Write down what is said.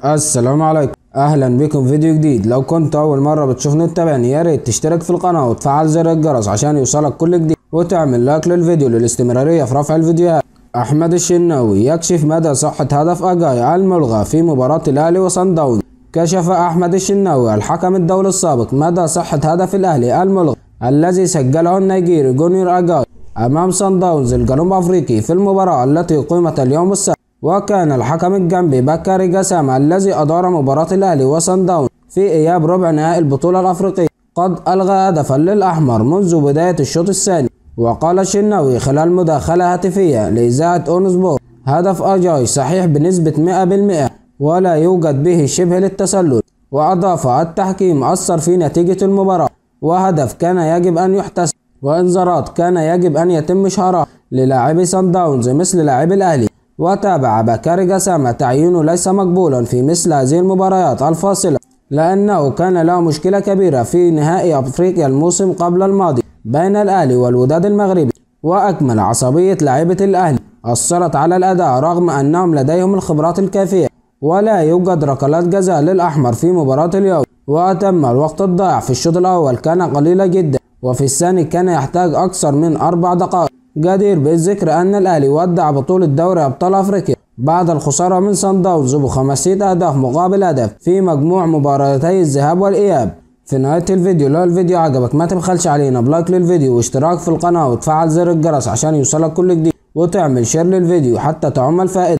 السلام عليكم، اهلا بكم في فيديو جديد. لو كنت اول مره بتشوفني وتتابعني يا ريت تشترك في القناه وتفعل زر الجرس عشان يوصلك كل جديد، وتعمل لايك للفيديو للاستمراريه في رفع الفيديوهات. احمد الشناوي يكشف مدى صحه هدف اجاي الملغى في مباراه الاهلي وصن داونز. كشف احمد الشناوي الحكم الدولي السابق مدى صحه هدف الاهلي الملغى الذي سجله النيجيري جونيور اجاي امام صن داونز الجنوب افريقي في المباراه التي قيمت اليوم السبت. وكان الحكم الجنبي بكاري جسامة الذي أدار مباراة الأهلي وصن داونز في إياب ربع نهائي البطولة الأفريقية قد ألغى هدفا للأحمر منذ بداية الشوط الثاني. وقال الشناوي خلال مداخلة هاتفية لإذاعة أون سبورت: هدف أجاي صحيح بنسبة 100% ولا يوجد به شبه للتسلل. وأضاف: التحكيم أثر في نتيجة المباراة، وهدف كان يجب أن يحتسب، وإنذارات كان يجب أن يتم إشهارها للاعبي صن داونز مثل لاعبي الأهلي. وتابع بكاري جسامة تعيينه ليس مقبولا في مثل هذه المباريات الفاصلة، لأنه كان له مشكلة كبيرة في نهائي أفريقيا الموسم قبل الماضي بين الأهلي والوداد المغربي. وأكمل: عصبية لاعبة الأهلي أثرت على الأداء رغم أنهم لديهم الخبرات الكافية، ولا يوجد ركلات جزاء للأحمر في مباراة اليوم. وتم الوقت الضائع في الشوط الأول كان قليلا جدا، وفي الثاني كان يحتاج أكثر من 4 دقائق. جدير بالذكر أن الأهلي ودع بطولة دوري أبطال أفريقيا بعد الخسارة من صن داونز ب5 أهداف مقابل هدف في مجموع مباراتي الذهاب والإياب. في نهاية الفيديو، لو الفيديو عجبك ما تبخلش علينا بلايك للفيديو واشتراك في القناة وتفعل زر الجرس عشان يوصلك كل جديد، وتعمل شير للفيديو حتى تعم الفائدة.